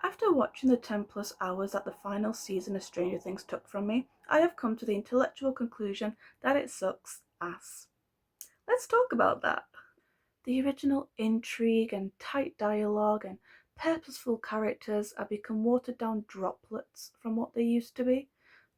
After watching the 10 plus hours that the final season of Stranger Things took from me, I have come to the intellectual conclusion that it sucks ass. Let's talk about that. The original intrigue and tight dialogue and purposeful characters have become watered down droplets from what they used to be.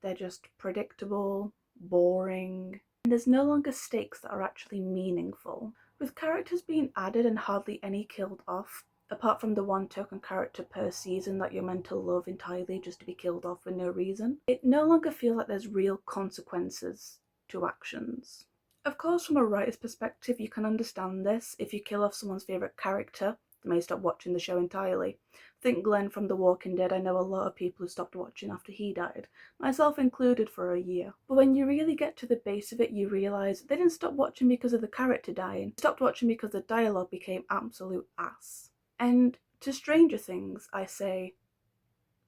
They're just predictable, boring, and there's no longer stakes that are actually meaningful. With characters being added and hardly any killed off, apart from the one token character per season that you're meant to love entirely just to be killed off for no reason, it no longer feels like there's real consequences to actions. Of course, from a writer's perspective, you can understand this. If you kill off someone's favourite character, they may stop watching the show entirely. Think Glenn from The Walking Dead. I know a lot of people who stopped watching after he died, myself included, for a year. But when you really get to the base of it, you realise they didn't stop watching because of the character dying. They stopped watching because the dialogue became absolute ass. And to Stranger Things, I say,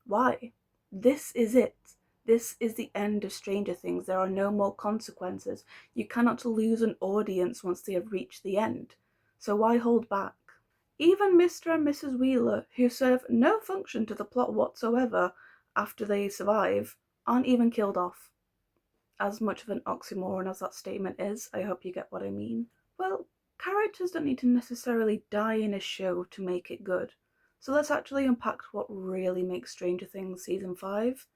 why? This is it. This is the end of Stranger Things. There are no more consequences. You cannot lose an audience once they have reached the end. So why hold back? Even Mr. and Mrs. Wheeler, who serve no function to the plot whatsoever after they survive, aren't even killed off. As much of an oxymoron as that statement is, I hope you get what I mean. Well, characters don't need to necessarily die in a show to make it good. So let's actually unpack what really makes Stranger Things Season 5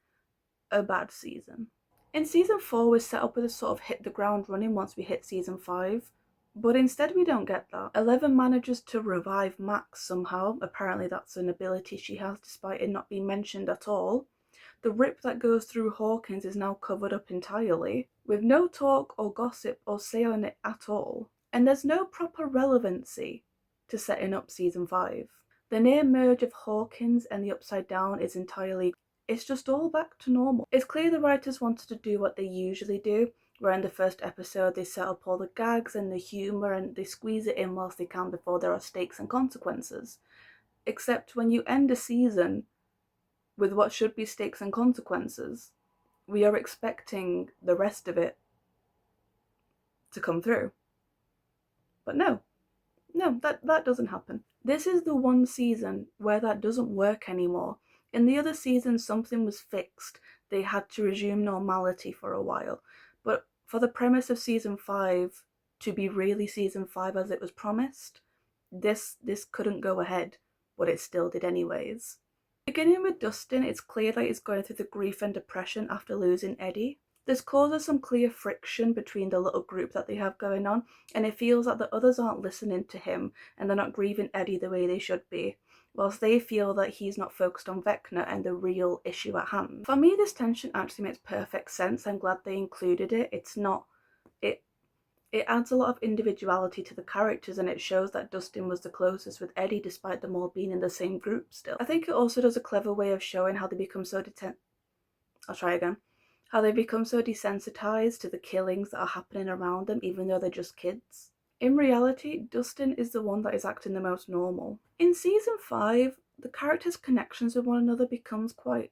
a bad season. In Season 4, we're set up with a sort of hit the ground running once we hit Season 5, but instead we don't get that. Eleven manages to revive Max somehow. Apparently that's an ability she has despite it not being mentioned at all. The rip that goes through Hawkins is now covered up entirely, with no talk or gossip or say on it at all. And there's no proper relevancy to setting up Season 5. The near merge of Hawkins and the Upside Down is entirely, it's just all back to normal. It's clear the writers wanted to do what they usually do, where in the first episode they set up all the gags and the humour and they squeeze it in whilst they can before there are stakes and consequences. Except when you end a season with what should be stakes and consequences, we are expecting the rest of it to come through. But no, that doesn't happen. This is the one season where that doesn't work anymore. In the other seasons, something was fixed. They had to resume normality for a while. But for the premise of Season 5 to be really Season 5 as it was promised, this couldn't go ahead, but it still did anyways. Beginning with Dustin, it's clear that he's going through the grief and depression after losing Eddie. This causes some clear friction between the little group that they have going on, and it feels that the others aren't listening to him and they're not grieving Eddie the way they should be, whilst they feel that he's not focused on Vecna and the real issue at hand. For me, this tension actually makes perfect sense. I'm glad they included it. It adds a lot of individuality to the characters, and it shows that Dustin was the closest with Eddie despite them all being in the same group still. I think it also does a clever way of showing how they become so how they become so desensitized to the killings that are happening around them even though they're just kids. In reality, Dustin is the one that is acting the most normal. In Season 5, the characters' connections with one another becomes quite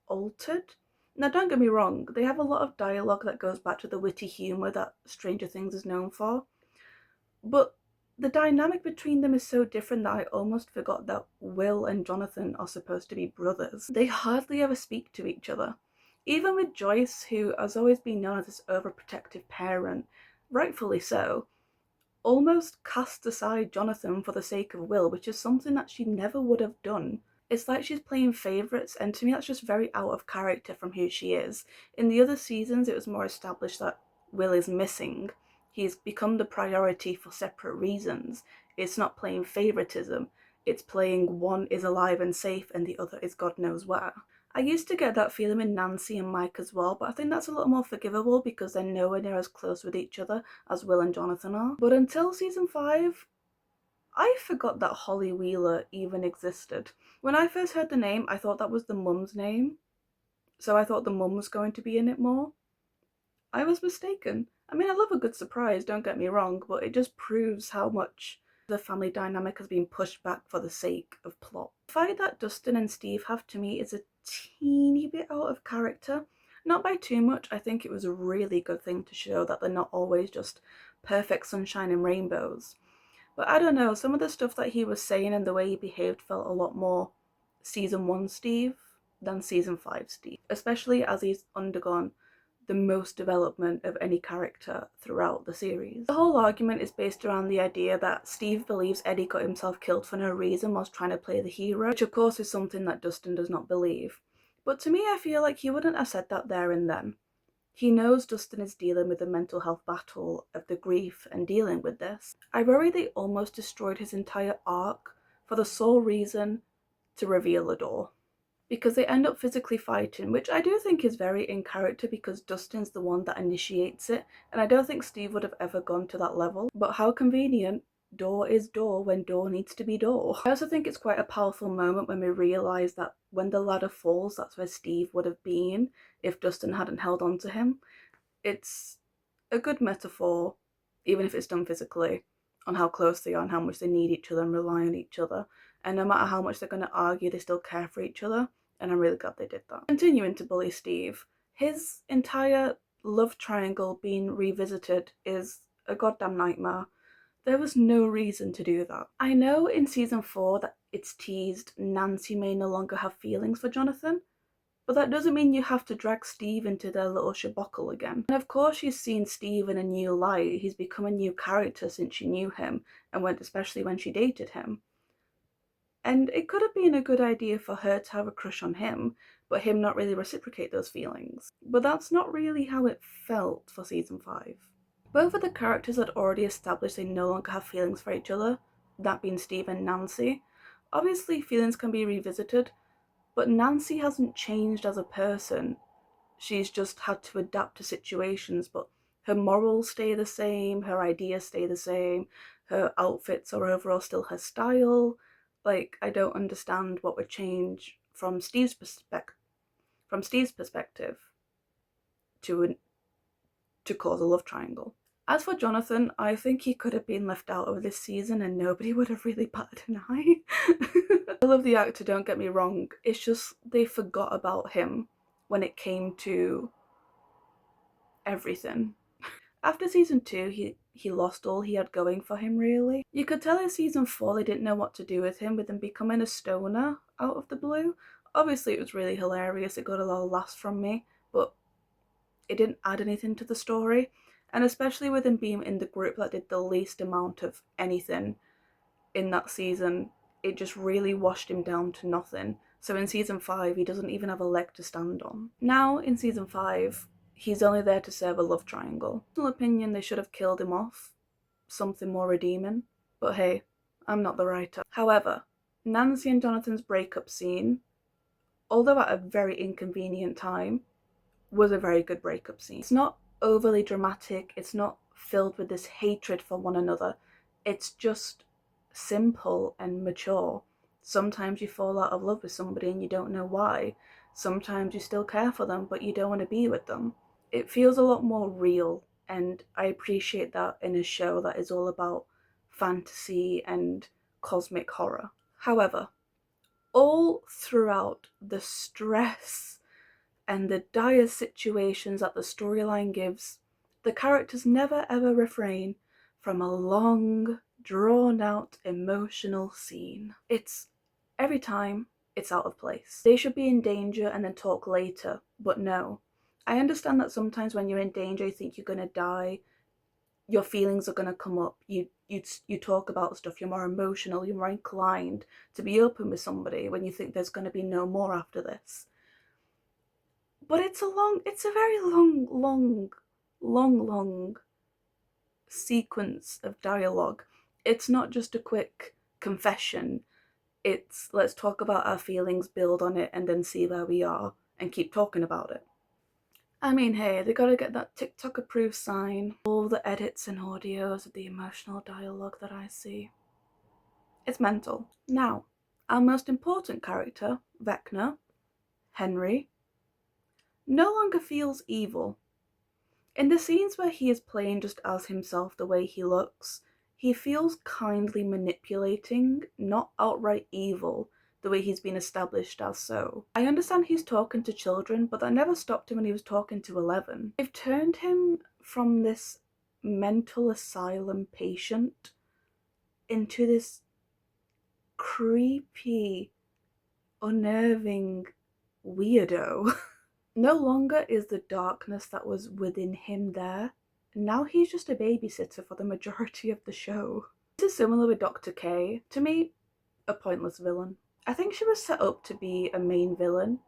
altered. Now, don't get me wrong, they have a lot of dialogue that goes back to the witty humour that Stranger Things is known for, but the dynamic between them is so different that I almost forgot that Will and Jonathan are supposed to be brothers. They hardly ever speak to each other. Even with Joyce, who has always been known as this overprotective parent, rightfully so, almost casts aside Jonathan for the sake of Will, which is something that she never would have done. It's like she's playing favourites, and to me that's just very out of character from who she is. In the other seasons, it was more established that Will is missing. He's become the priority for separate reasons. It's not playing favouritism. It's playing one is alive and safe and the other is God knows where. I used to get that feeling with Nancy and Mike as well, but I think that's a little more forgivable because they're nowhere near as close with each other as Will and Jonathan are. But until Season 5, I forgot that Holly Wheeler even existed. When I first heard the name, I thought that was the mum's name, so I thought the mum was going to be in it more. I was mistaken. I mean, I love a good surprise, don't get me wrong, but it just proves how much the family dynamic has been pushed back for the sake of plot. The fight that Dustin and Steve have to me is a teeny bit out of character. Not by too much. I think it was a really good thing to show that they're not always just perfect sunshine and rainbows. But I don't know, some of the stuff that he was saying and the way he behaved felt a lot more season 1 Steve than season 5 Steve, especially as he's undergone the most development of any character throughout the series. The whole argument is based around the idea that Steve believes Eddie got himself killed for no reason whilst trying to play the hero, which of course is something that Dustin does not believe. But to me, I feel like he wouldn't have said that there and then. He knows Dustin is dealing with the mental health battle of the grief and dealing with this. I worry they almost destroyed his entire arc for the sole reason to reveal the door. Because they end up physically fighting, which I do think is very in character because Dustin's the one that initiates it, and I don't think Steve would have ever gone to that level. But how convenient, door is door when door needs to be door. I also think it's quite a powerful moment when we realise that when the ladder falls, that's where Steve would have been if Dustin hadn't held on to him. It's a good metaphor, even if it's done physically, on how close they are and how much they need each other and rely on each other. And no matter how much they're going to argue, they still care for each other. And I'm really glad they did that. Continuing to bully Steve, his entire love triangle being revisited is a goddamn nightmare. There was no reason to do that. I know in season 4 that it's teased Nancy may no longer have feelings for Jonathan, but that doesn't mean you have to drag Steve into their little shabockle again. And of course she's seen Steve in a new light. He's become a new character since she knew him, and especially when she dated him. And it could have been a good idea for her to have a crush on him, but him not really reciprocate those feelings. But that's not really how it felt for season 5. Both of the characters had already established they no longer have feelings for each other, that being Steve and Nancy. Obviously feelings can be revisited, but Nancy hasn't changed as a person. She's just had to adapt to situations, but her morals stay the same, her ideas stay the same, her outfits are overall still her style. Like, I don't understand what would change from Steve's perspective to cause a love triangle. As for Jonathan, I think he could have been left out of this season and nobody would have really batted an eye. I love the actor, don't get me wrong. It's just they forgot about him when it came to everything. After season 2, he lost all he had going for him, really. You could tell in season 4 they didn't know what to do with him becoming a stoner out of the blue. Obviously it was really hilarious, it got a lot of laughs from me, but it didn't add anything to the story. And especially with him being in the group that did the least amount of anything in that season, it just really washed him down to nothing. So in season 5, he doesn't even have a leg to stand on. Now in season 5, he's only there to serve a love triangle. In my opinion, they should have killed him off. Something more redeeming. But hey, I'm not the writer. However, Nancy and Jonathan's breakup scene, although at a very inconvenient time, was a very good breakup scene. It's not overly dramatic, it's not filled with this hatred for one another. It's just simple and mature. Sometimes you fall out of love with somebody and you don't know why. Sometimes you still care for them, but you don't want to be with them. It feels a lot more real, and I appreciate that in a show that is all about fantasy and cosmic horror. However, all throughout the stress and the dire situations that the storyline gives, the characters never ever refrain from a long, drawn-out, emotional scene. Every time, it's out of place. They should be in danger and then talk later, but no. I understand that sometimes when you're in danger, you think you're gonna die, your feelings are gonna come up, you talk about stuff, you're more emotional, you're more inclined to be open with somebody when you think there's gonna be no more after this. But it's a very long sequence of dialogue. It's not just a quick confession. It's let's talk about our feelings, build on it, and then see where we are and keep talking about it. I mean, hey, they gotta get that TikTok approved sign. All the edits and audios of the emotional dialogue that I see. It's mental. Now, our most important character, Vecna, Henry, no longer feels evil. In the scenes where he is playing just as himself the way he looks, he feels kindly manipulating, not outright evil, the way he's been established as so. I understand he's talking to children, but that never stopped him when he was talking to 11. They've turned him from this mental asylum patient into this creepy unnerving weirdo. No longer is the darkness that was within him there. Now he's just a babysitter for the majority of the show. This is similar with Dr. K. To me, a pointless villain. I think she was set up to be a main villain,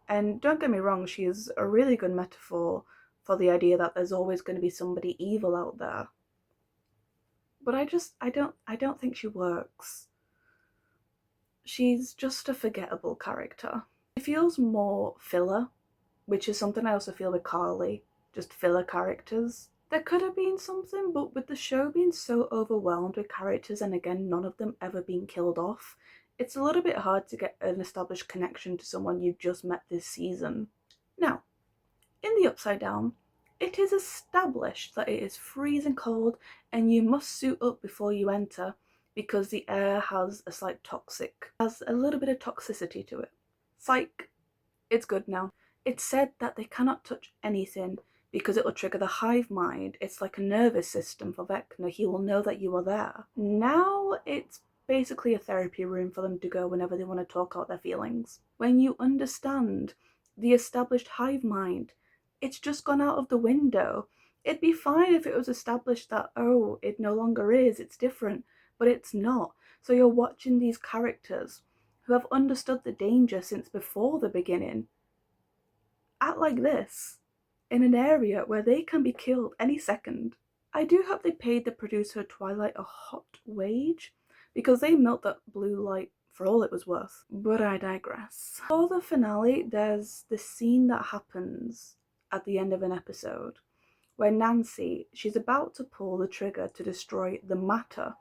and don't get me wrong, she is a really good metaphor for the idea that there's always going to be somebody evil out there. But I don't think she works. She's just a forgettable character. It feels more filler, which is something I also feel with Carly, just filler characters. There could have been something, but with the show being so overwhelmed with characters and again none of them ever being killed off, it's a little bit hard to get an established connection to someone you've just met this season. Now, in the Upside Down, it is established that it is freezing cold and you must suit up before you enter because the air has a little bit of toxicity to it. Psych, it's good now. It's said that they cannot touch anything because it will trigger the hive mind. It's like a nervous system for Vecna. He will know that you are there. Now it's basically a therapy room for them to go whenever they want to talk out their feelings. When you understand the established hive mind, it's just gone out of the window. It'd be fine if it was established that, oh, it no longer is, it's different, but it's not. So you're watching these characters who have understood the danger since before the beginning act like this in an area where they can be killed any second. I do hope they paid the producer of Twilight a hot wage because they milked that blue light for all it was worth. But I digress. For the finale, there's this scene that happens at the end of an episode where Nancy, she's about to pull the trigger to destroy the matter,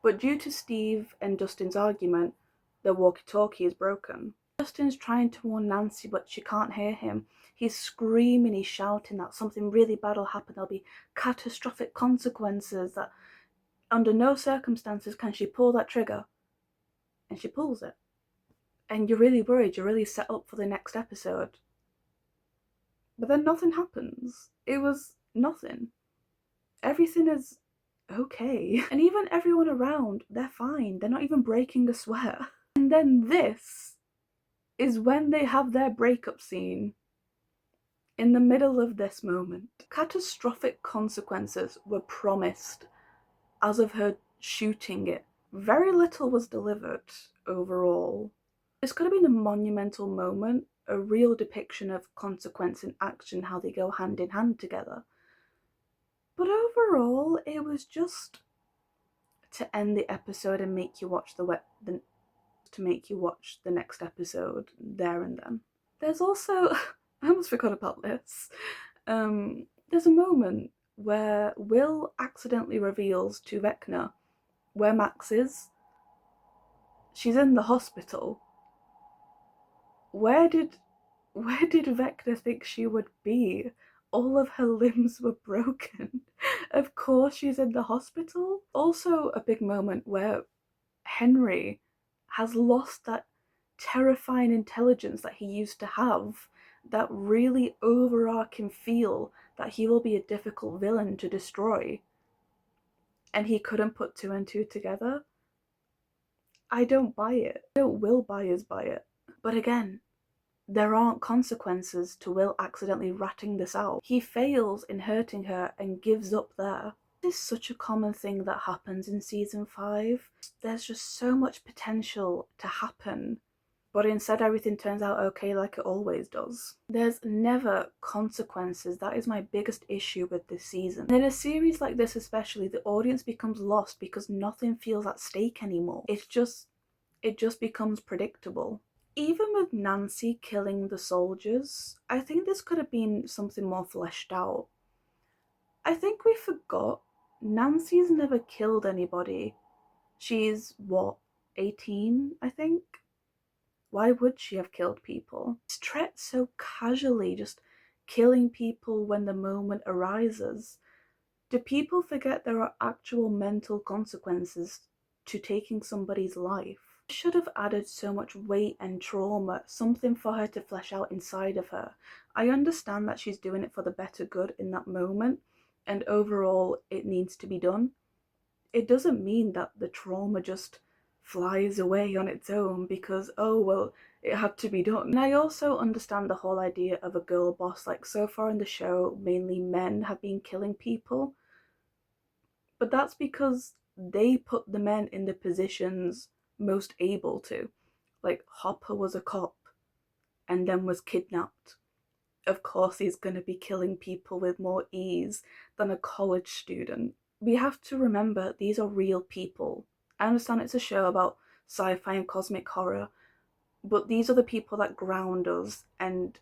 but due to Steve and Dustin's argument, the walkie-talkie is broken. Dustin's trying to warn Nancy, but she can't hear him. He's screaming, he's shouting that something really bad will happen. There'll be catastrophic consequences, that under no circumstances can she pull that trigger. And she pulls it. And you're really worried, you're really set up for the next episode. But then nothing happens. It was nothing. Everything is okay. And even everyone around, they're fine. They're not even breaking a sweat. And then this is when they have their breakup scene. In the middle of this moment, catastrophic consequences were promised as of her shooting it. Very little was delivered overall. This could have been a monumental moment, a real depiction of consequence and action, how they go hand in hand together. But overall, it was just to end the episode and make you watch the next episode there and then. There's also, I almost forgot about this. There's a moment where Will accidentally reveals to Vecna where Max is. She's in the hospital. Where did Vecna think she would be? All of her limbs were broken. Of course she's in the hospital. Also a big moment where Henry has lost that terrifying intelligence that he used to have, that really overarching feel that he will be a difficult villain to destroy. And he couldn't put two and two together. I don't buy it. Will buyers buy it. But again, there aren't consequences to Will accidentally ratting this out. He fails in hurting her and gives up there. This is such a common thing that happens in season 5. There's just so much potential to happen, but instead everything turns out okay like it always does. There's never consequences. That is my biggest issue with this season. And in a series like this especially, the audience becomes lost because nothing feels at stake anymore. It just becomes predictable. Even with Nancy killing the soldiers, I think this could have been something more fleshed out. I think we forgot Nancy's never killed anybody. She's, 18, I think? Why would she have killed people? She's treated so casually, just killing people when the moment arises. Do people forget there are actual mental consequences to taking somebody's life? Should have added so much weight and trauma, something for her to flesh out inside of her. I understand that she's doing it for the better good in that moment, and overall it needs to be done. It doesn't mean that the trauma just flies away on its own because, oh well, it had to be done. And I also understand the whole idea of a girl boss. Like, so far in the show, mainly men have been killing people, but that's because they put the men in the positions most able to. Like, Hopper was a cop and then was kidnapped. Of course he's going to be killing people with more ease than a college student. We have to remember these are real people. I understand it's a show about sci-fi and cosmic horror, but these are the people that ground us and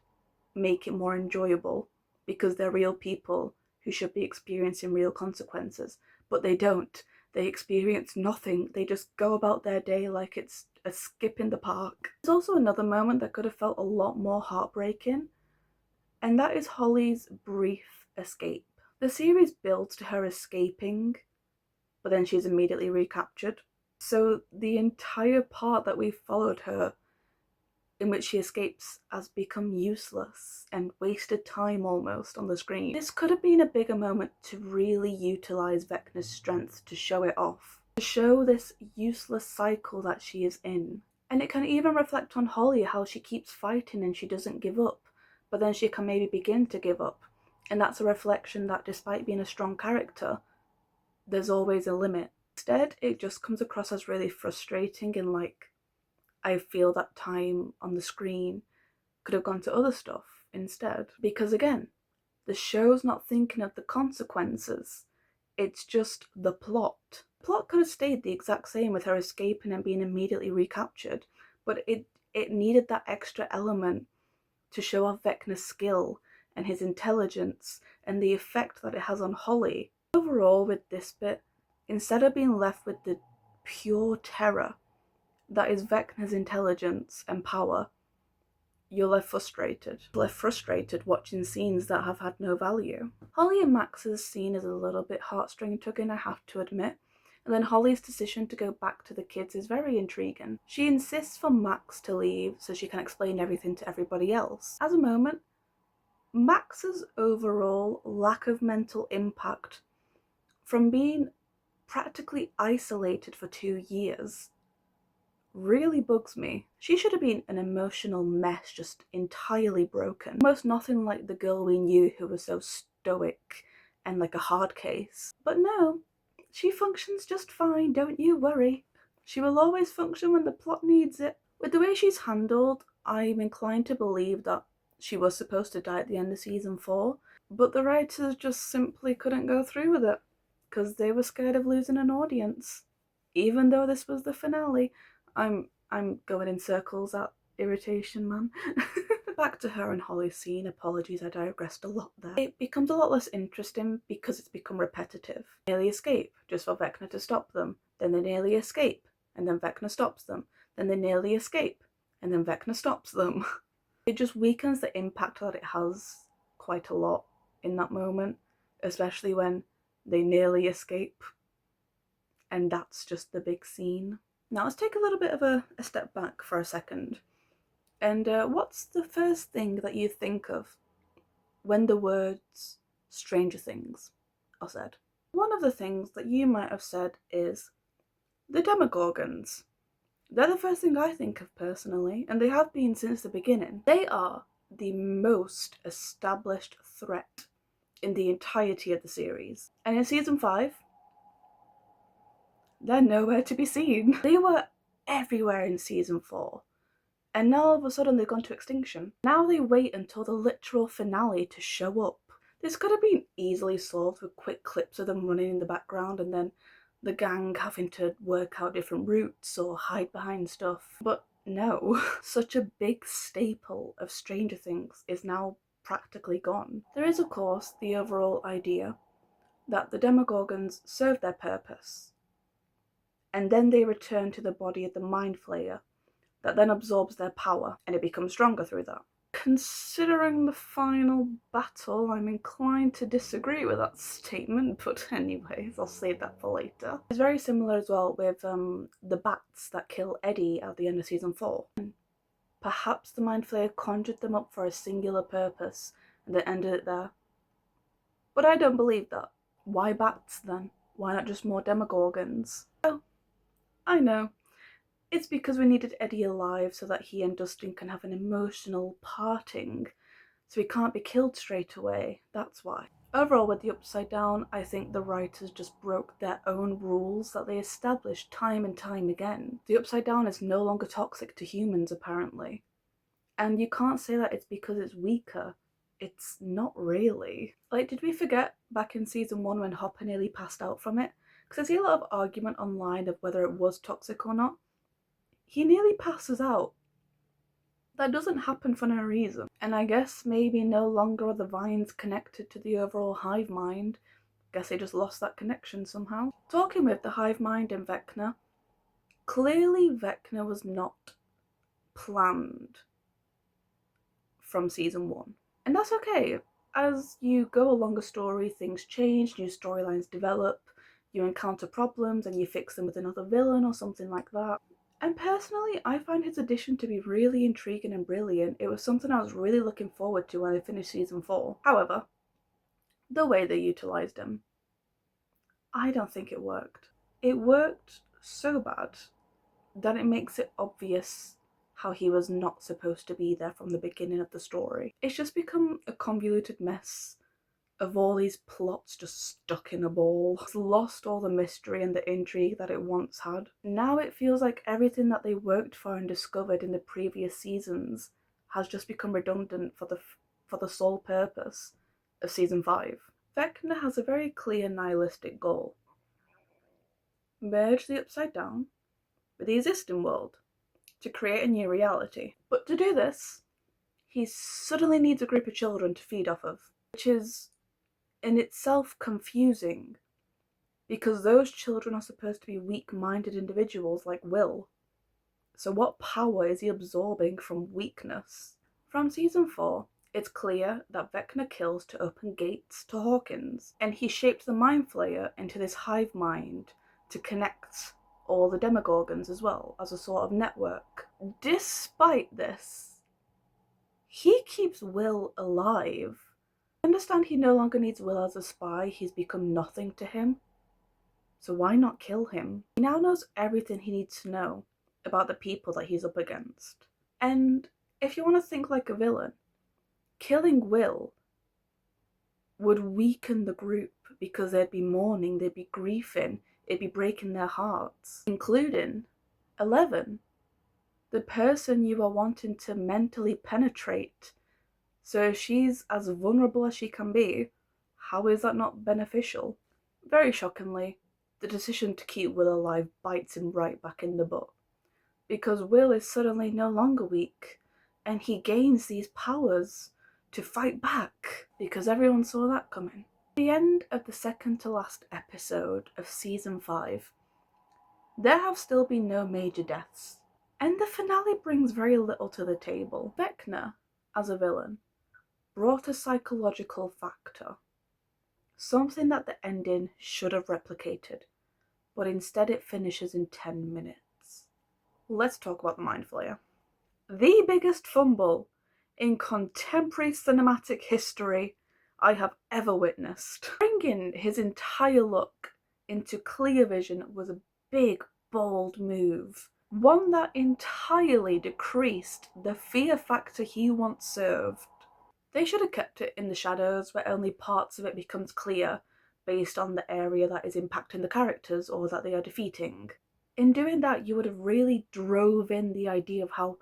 make it more enjoyable because they're real people who should be experiencing real consequences, but they don't. They experience nothing. They just go about their day like it's a skip in the park. There's also another moment that could have felt a lot more heartbreaking, and that is Holly's brief escape. The series builds to her escaping, but then she's immediately recaptured. So the entire part that we've followed her, in which she escapes, has become useless and wasted time almost on the screen. This could have been a bigger moment to really utilise Vecna's strength to show it off, to show this useless cycle that she is in. And it can even reflect on Holly, how she keeps fighting and she doesn't give up, but then she can maybe begin to give up. And that's a reflection that despite being a strong character, there's always a limit. Instead, it just comes across as really frustrating, and like, I feel that time on the screen could have gone to other stuff instead. Because again, the show's not thinking of the consequences, it's just the plot. The plot could have stayed the exact same with her escaping and being immediately recaptured, but it needed that extra element to show off Vecna's skill and his intelligence and the effect that it has on Holly. Overall, with this bit, instead of being left with the pure terror that is Vecna's intelligence and power, you're left frustrated. Left frustrated watching scenes that have had no value. Holly and Max's scene is a little bit heartstring tugging, I have to admit. And then Holly's decision to go back to the kids is very intriguing. She insists for Max to leave so she can explain everything to everybody else. As a moment, Max's overall lack of mental impact from being practically isolated for 2 years really bugs me. She should have been an emotional mess, just entirely broken. Almost nothing like the girl we knew who was so stoic and like a hard case. But no, she functions just fine, don't you worry. She will always function when the plot needs it. With the way she's handled, I'm inclined to believe that she was supposed to die at the end of season 4, but the writers just simply couldn't go through with it because they were scared of losing an audience. Even though this was the finale, I'm going in circles at irritation, man. Back to her and Holly's scene. Apologies, I digressed a lot there. It becomes a lot less interesting because it's become repetitive. They nearly escape just for Vecna to stop them. Then they nearly escape, and then Vecna stops them. Then they nearly escape, and then Vecna stops them. It just weakens the impact that it has quite a lot in that moment, especially when they nearly escape, and that's just the big scene. Now let's take a little bit of a step back for a second. And what's the first thing that you think of when the words Stranger Things are said? One of the things that you might have said is the Demogorgons. They're the first thing I think of personally, and they have been since the beginning. They are the most established threat in the entirety of the series. And in season 5, they're nowhere to be seen. They were everywhere in season 4. And now all of a sudden they've gone to extinction. Now they wait until the literal finale to show up. This could have been easily solved with quick clips of them running in the background and then the gang having to work out different routes or hide behind stuff. But no, such a big staple of Stranger Things is now practically gone. There is, of course, the overall idea that the Demogorgons serve their purpose, and then they return to the body of the Mind Flayer that then absorbs their power, and it becomes stronger through that. Considering the final battle, I'm inclined to disagree with that statement, but anyways, I'll save that for later. It's very similar as well with the bats that kill Eddie at the end of season 4. Perhaps the Mind Flayer conjured them up for a singular purpose and then ended it there. But I don't believe that. Why bats then? Why not just more Demogorgons? Oh, I know. It's because we needed Eddie alive so that he and Dustin can have an emotional parting, so he can't be killed straight away. That's why. Overall, with the Upside Down, I think the writers just broke their own rules that they established time and time again. The Upside Down is no longer toxic to humans, apparently. And you can't say that it's because it's weaker. It's not really. Like, did we forget back in season 1 when Hopper nearly passed out from it? Because I see a lot of argument online of whether it was toxic or not. He nearly passes out. That doesn't happen for no reason. And I guess maybe no longer are the vines connected to the overall hive mind. Guess they just lost that connection somehow. Talking with the hive mind and Vecna, clearly Vecna was not planned from season 1. And that's okay. As you go along a story, things change, new storylines develop, you encounter problems and you fix them with another villain or something like that. And personally, I find his addition to be really intriguing and brilliant. It was something I was really looking forward to when I finished season 4. However, the way they utilised him, I don't think it worked. It worked so bad that it makes it obvious how he was not supposed to be there from the beginning of the story. It's just become a convoluted mess of all these plots just stuck in a ball. It's lost all the mystery and the intrigue that it once had. Now it feels like everything that they worked for and discovered in the previous seasons has just become redundant for the sole purpose of season 5. Vecna has a very clear nihilistic goal. Merge the Upside Down with the existing world to create a new reality. But to do this, he suddenly needs a group of children to feed off of, which is in itself confusing, because those children are supposed to be weak-minded individuals like Will. So what power is he absorbing from weakness? From season 4, it's clear that Vecna kills to open gates to Hawkins, and he shaped the Mind Flayer into this hive mind to connect all the Demogorgons as well, as a sort of network. Despite this, he keeps Will alive. I understand he no longer needs Will as a spy, he's become nothing to him. So why not kill him? He now knows everything he needs to know about the people that he's up against. And if you want to think like a villain, killing Will would weaken the group because they'd be mourning, they'd be grieving, it'd be breaking their hearts, including 11, the person you are wanting to mentally penetrate. So if she's as vulnerable as she can be, how is that not beneficial? Very shockingly, the decision to keep Will alive bites him right back in the butt, because Will is suddenly no longer weak, and he gains these powers to fight back, because everyone saw that coming. At the end of the second to last episode of season 5, there have still been no major deaths, and the finale brings very little to the table. Vecna, as a villain, brought a psychological factor, something that the ending should have replicated, but instead it finishes in 10 minutes. Let's talk about the Mind Flayer. The biggest fumble in contemporary cinematic history I have ever witnessed. Bringing his entire look into clear vision was a big, bold move. One that entirely decreased the fear factor he once served. They should have kept it in the shadows where only parts of it becomes clear based on the area that is impacting the characters or that they are defeating. In doing that, you would have really drove in the idea of how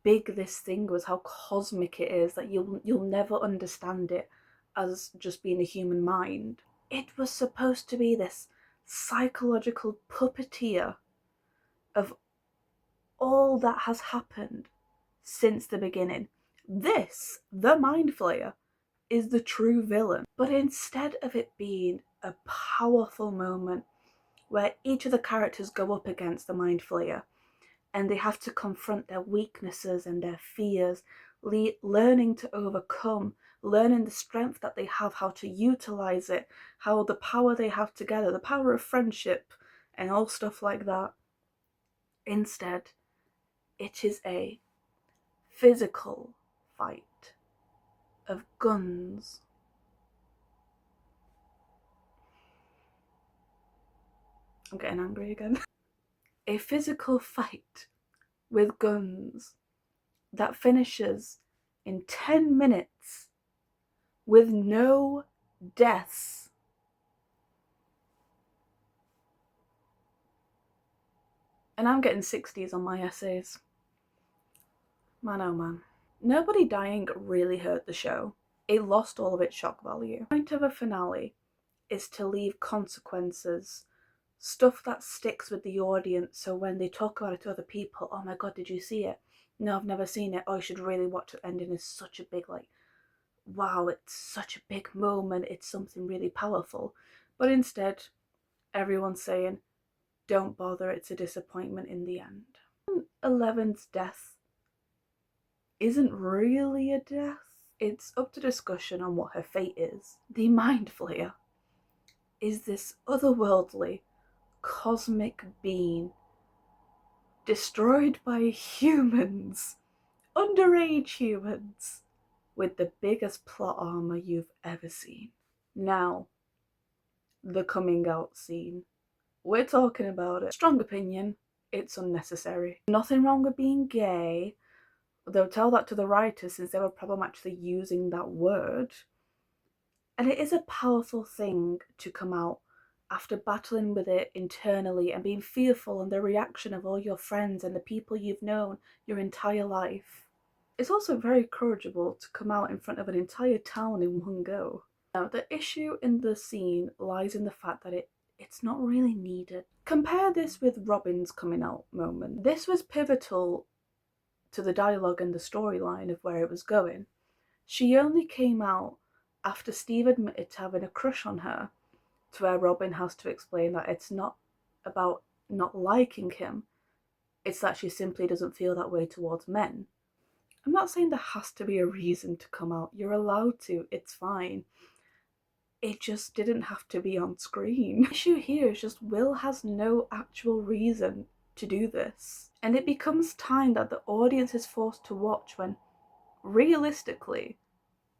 big this thing was, how cosmic it is, that you'll never understand it as just being a human mind. It was supposed to be this psychological puppeteer of all that has happened since the beginning. This, the Mind Flayer, is the true villain. But instead of it being a powerful moment where each of the characters go up against the Mind Flayer and they have to confront their weaknesses and their fears, learning to overcome, learning the strength that they have, how to utilize it, how the power they have together, the power of friendship and all stuff like that. Instead, it is a physical fight of guns. I'm getting angry again. A physical fight with guns that finishes in 10 minutes with no deaths. And I'm getting 60s on my essays. Man, oh man. Nobody dying really hurt the show. It lost all of its shock value. The point of a finale is to leave consequences, stuff that sticks with the audience, so when they talk about it to other people, oh my god, did you see it? No, I've never seen it. Oh, you should really watch it. Ending is such a big, like, wow, it's such a big moment. It's something really powerful. But instead, everyone's saying, don't bother, it's a disappointment in the end. 11's death isn't really a death. It's up to discussion on what her fate is. The Mind Flayer is this otherworldly, cosmic being destroyed by humans, underage humans, with the biggest plot armor you've ever seen. Now, the coming out scene. We're talking about it. Strong opinion, it's unnecessary. Nothing wrong with being gay. They'll tell that to the writers since they were probably actually using that word. And it is a powerful thing to come out after battling with it internally and being fearful and the reaction of all your friends and the people you've known your entire life. It's also very encourageable to come out in front of an entire town in one go. Now, the issue in the scene lies in the fact that it's not really needed. Compare this with Robin's coming out moment. This was pivotal to the dialogue and the storyline of where it was going. She only came out after Steve admitted to having a crush on her, to where Robin has to explain that it's not about not liking him, it's that she simply doesn't feel that way towards men. I'm not saying there has to be a reason to come out. You're allowed to, it's fine. It just didn't have to be on screen. The issue here is just Will has no actual reason to do this. And it becomes time that the audience is forced to watch when, realistically,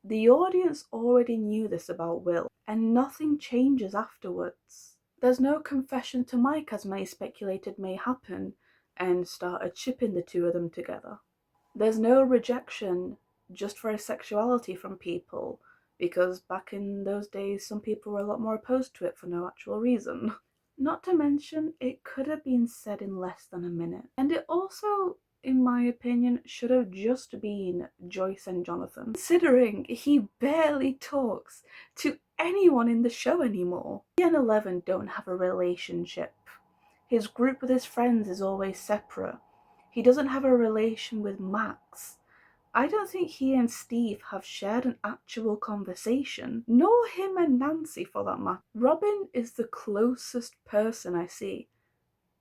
the audience already knew this about Will, and nothing changes afterwards. There's no confession to Mike, as many speculated may happen, and started shipping the two of them together. There's no rejection just for his sexuality from people, because back in those days some people were a lot more opposed to it for no actual reason. Not to mention, it could have been said in less than a minute. And it also, in my opinion, should have just been Joyce and Jonathan, considering he barely talks to anyone in the show anymore. He and 11 don't have a relationship. His group with his friends is always separate. He doesn't have a relation with Max. I don't think he and Steve have shared an actual conversation, nor him and Nancy for that matter. Robin is the closest person I see,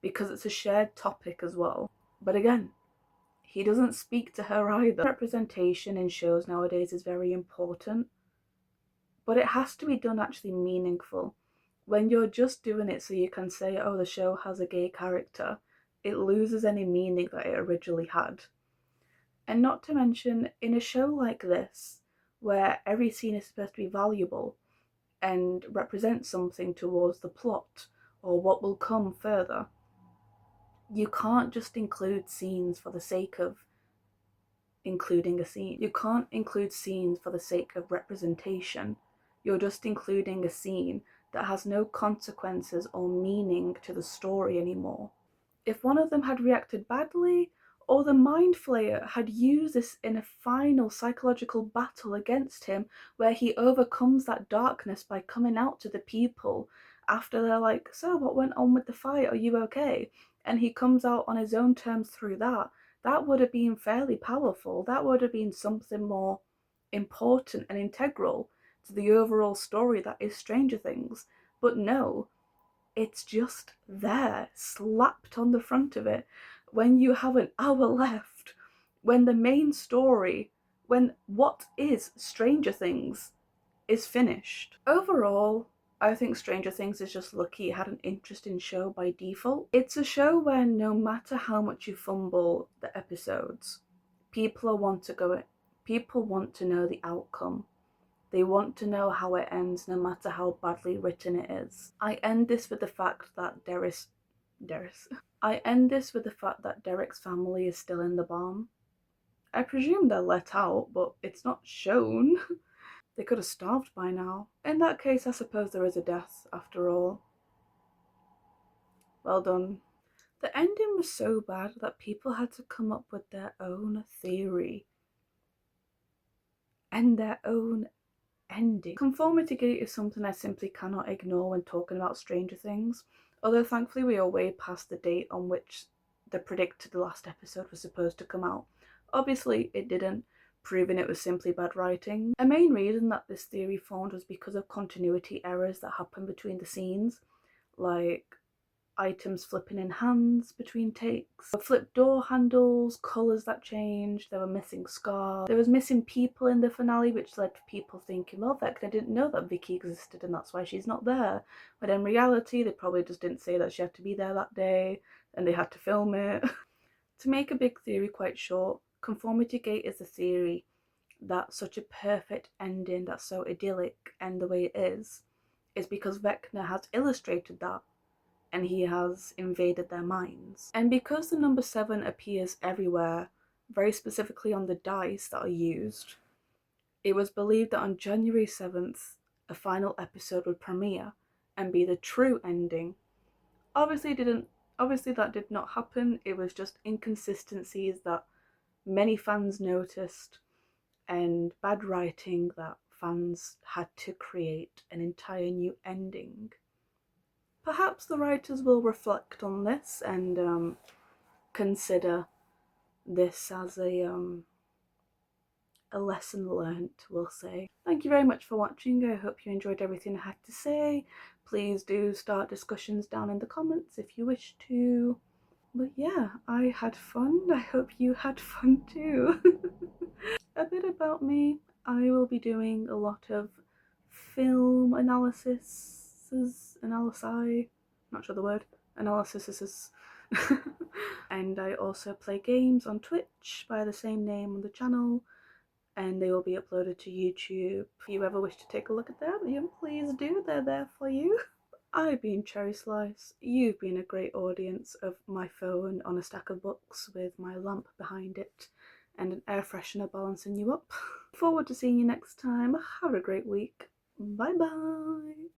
because it's a shared topic as well. But again, he doesn't speak to her either. Representation in shows nowadays is very important, but it has to be done actually meaningful. When you're just doing it so you can say, oh, the show has a gay character, it loses any meaning that it originally had. And not to mention, in a show like this, where every scene is supposed to be valuable and represent something towards the plot or what will come further, you can't just include scenes for the sake of including a scene. You can't include scenes for the sake of representation. You're just including a scene that has no consequences or meaning to the story anymore. If one of them had reacted badly, or the Mind Flayer had used this in a final psychological battle against him, where he overcomes that darkness by coming out to the people after they're like, so what went on with the fight, are you okay? And he comes out on his own terms through that, that would have been fairly powerful. That would have been something more important and integral to the overall story that is Stranger Things. But no, it's just there, slapped on the front of it, when you have an hour left, when the main story, when what is Stranger Things is finished. Overall, I think Stranger Things is just lucky it had an interesting show by default. It's a show where no matter how much you fumble the episodes, people want to know the outcome. They want to know how it ends, no matter how badly written it is. I end this with the fact that there is Derris. I end this with the fact that Derek's family is still in the bomb. I presume they're let out, but it's not shown. They could have starved by now. In that case, I suppose there is a death after all. Well done. The ending was so bad that people had to come up with their own theory and their own ending. Conformity gate is something I simply cannot ignore when talking about Stranger Things, although thankfully we are way past the date on which the predicted last episode was supposed to come out. Obviously it didn't, proving it was simply bad writing. A main reason that this theory formed was because of continuity errors that happened between the scenes, like items flipping in hands between takes, flipped door handles, colours that changed, there were missing scars, there was missing people in the finale, which led to people thinking, well, Vecna didn't know that Vicky existed and that's why she's not there. But in reality, they probably just didn't say that she had to be there that day and they had to film it. To make a big theory quite short, Conformity Gate is the theory that such a perfect ending that's so idyllic and the way it is because Vecna has illustrated that and he has invaded their minds. And because the number 7 appears everywhere, very specifically on the dice that are used, it was believed that on January 7th, a final episode would premiere and be the true ending. Obviously that did not happen. It was just inconsistencies that many fans noticed and bad writing that fans had to create an entire new ending. Perhaps the writers will reflect on this and consider this as a lesson learnt, we'll say. Thank you very much for watching. I hope you enjoyed everything I had to say. Please do start discussions down in the comments if you wish to. But yeah, I had fun. I hope you had fun too. A bit about me. I will be doing a lot of film not sure the word, analysis. And I also play games on Twitch by the same name on the channel, and they will be uploaded to YouTube. If you ever wish to take a look at them, please do, they're there for you. I've been Cherry Slice, you've been a great audience of my phone on a stack of books with my lamp behind it and an air freshener balancing you up. Forward to seeing you next time. Have a great week. Bye bye.